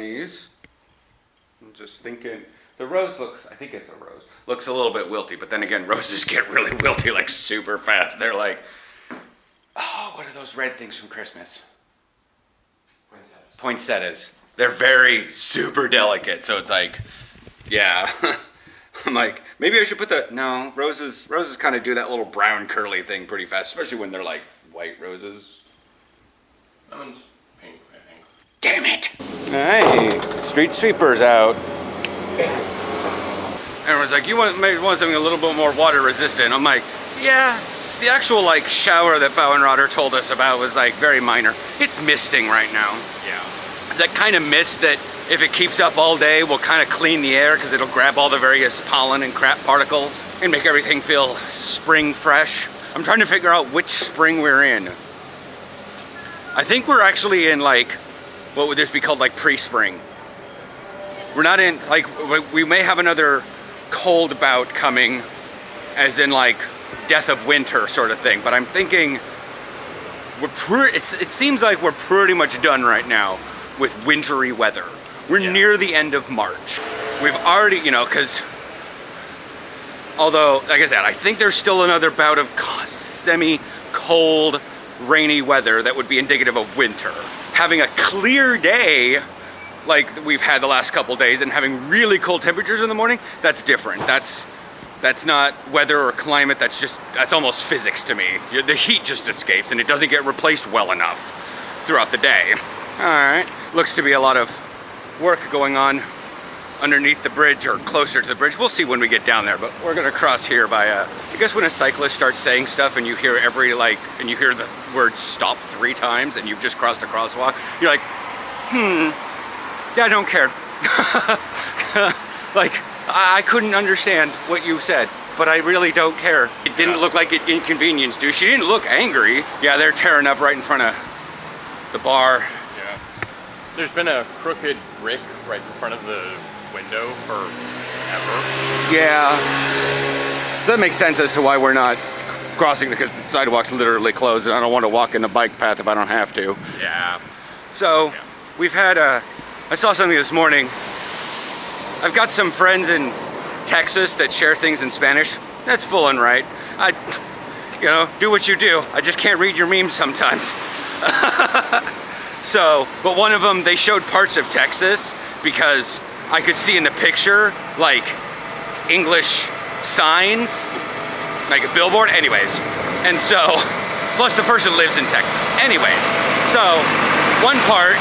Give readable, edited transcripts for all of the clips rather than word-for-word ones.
These. I'm just thinking, the rose looks, I think it's a rose, looks a little bit wilty, but then again, roses get really wilty like super fast. They're like, oh, what are those red things from Christmas? Poinsettias. Poinsettias. They're very super delicate, so it's like, yeah. I'm like, maybe I should put no, roses kind of do that little brown curly thing pretty fast, especially when they're like white roses. That one's pink, I think. Damn it! Hey, street sweeper's out. Everyone's like, you maybe want something a little bit more water resistant. I'm like, yeah, the actual like shower that Bauernroder told us about was like very minor. It's misting right now. Yeah. That kind of mist that if it keeps up all day will kind of clean the air because it'll grab all the various pollen and crap particles and make everything feel spring fresh. I'm trying to figure out which spring we're in. I think we're actually in like, what would this be called, like pre-spring? We're not in, like, we may have another cold bout coming, as in like death of winter sort of thing, but I'm thinking it seems like we're pretty much done right now with wintry weather. We're near the end of March. We've already, because although, like I said, I think there's still another bout of semi-cold, rainy weather that would be indicative of winter. Having a clear day, like we've had the last couple days, and having really cold temperatures in the morning, that's different. That's not weather or climate, that's almost physics to me. The heat just escapes and it doesn't get replaced well enough throughout the day. All right, looks to be a lot of work going on underneath the bridge or closer to the bridge. We'll see when we get down there, but we're gonna cross here by I guess when a cyclist starts saying stuff and you hear and you hear the word stop 3 times and you've just crossed a crosswalk, you're like, yeah, I don't care. Like, I couldn't understand what you said, but I really don't care. It didn't look like it inconvenienced you. She didn't look angry. Yeah, they're tearing up right in front of the bar. Yeah. There's been a crooked brick right in front of the window forever. Yeah. So that makes sense as to why we're not crossing, because the sidewalk's literally closed and I don't want to walk in the bike path if I don't have to. Yeah. So we've had I saw something this morning. I've got some friends in Texas that share things in Spanish. That's full and right. Do what you do. I just can't read your memes sometimes. So, but one of them, they showed parts of Texas because I could see in the picture, like, English signs, like a billboard, anyways. And so, plus the person lives in Texas. Anyways, so, one part,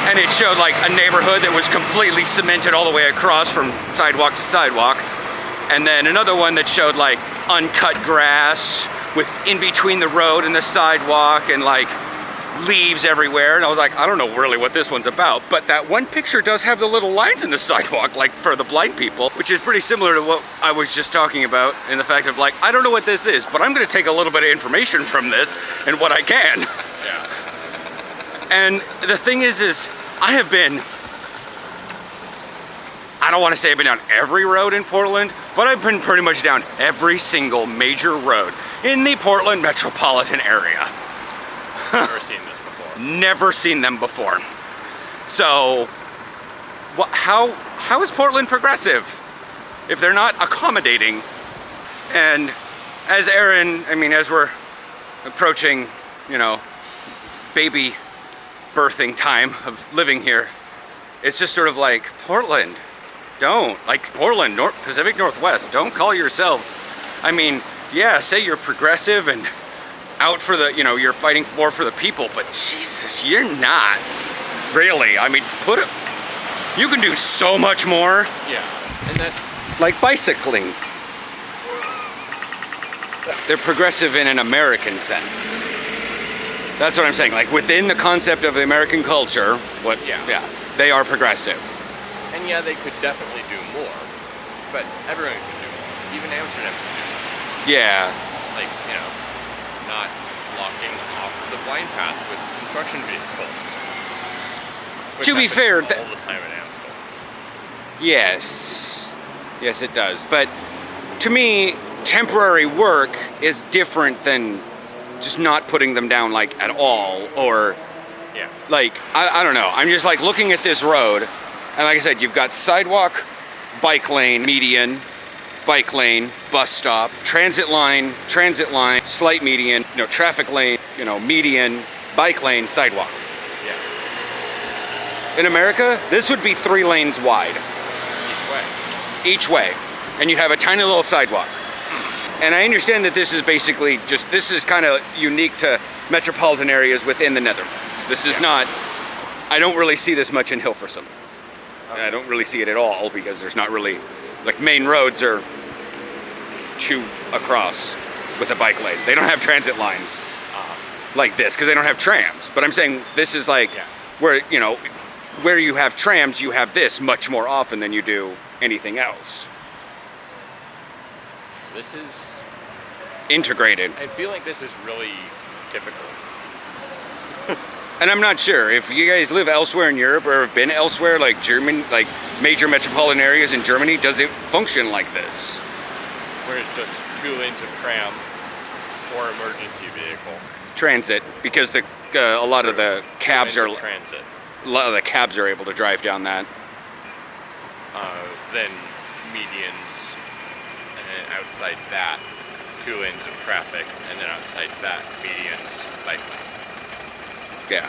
and it showed like a neighborhood that was completely cemented all the way across from sidewalk to sidewalk. And then another one that showed like uncut grass with in between the road and the sidewalk and like leaves everywhere. And I was like, I don't know really what this one's about, but that one picture does have the little lines in the sidewalk, like for the blind people, which is pretty similar to what I was just talking about in the fact of like, I don't know what this is, but I'm gonna take a little bit of information from this and what I can. Yeah. And the thing is I don't want to say I've been down every road in Portland, but I've been pretty much down every single major road in the Portland metropolitan area. Never seen this before. Never seen them before. So, how is Portland progressive if they're not accommodating? And as as we're approaching, baby birthing time of living here, it's just sort of like, Portland, Portland, Pacific Northwest, don't call yourselves, say you're progressive and out for the, you're fighting more for the people, but Jesus, you're not really. You can do so much more. Yeah, and that's like bicycling. They're progressive in an American sense. That's what I'm saying. Like within the concept of the American culture, they are progressive. And yeah, they could definitely do more, but everyone can do more. Even Amsterdam can do more. Yeah. Like, not blocking off the blind path with construction vehicles. To be fair, all the time in Amsterdam. Yes, it does. But to me, temporary work is different than just not putting them down like at all, or Yeah. Like, I don't know. I'm just like looking at this road, and like I said, you've got sidewalk, bike lane, median, bike lane, bus stop, transit line, slight median, traffic lane, median, bike lane, sidewalk. Yeah. In America, this would be 3 lanes wide. Each way. And you'd have a tiny little sidewalk. And I understand that this is basically this is kind of unique to metropolitan areas within the Netherlands. This is not, I don't really see this much in Hilversum. I don't really see it at all because there's not really, like, main roads are 2 across with a bike lane. They don't have transit lines like this because they don't have trams. But I'm saying this is like where, where you have trams, you have this much more often than you do anything else. This is integrated. I feel like this is really typical. And I'm not sure if you guys live elsewhere in Europe or have been elsewhere, like Germany, like major metropolitan areas in Germany, does it function like this? Where it's just 2 lanes of tram or emergency vehicle. Transit, because a lot of the cabs are transit. A lot of the cabs are able to drive down that. Then medians, and then outside that, 2 lanes of traffic, and then outside that, medians, bike lane. Yeah.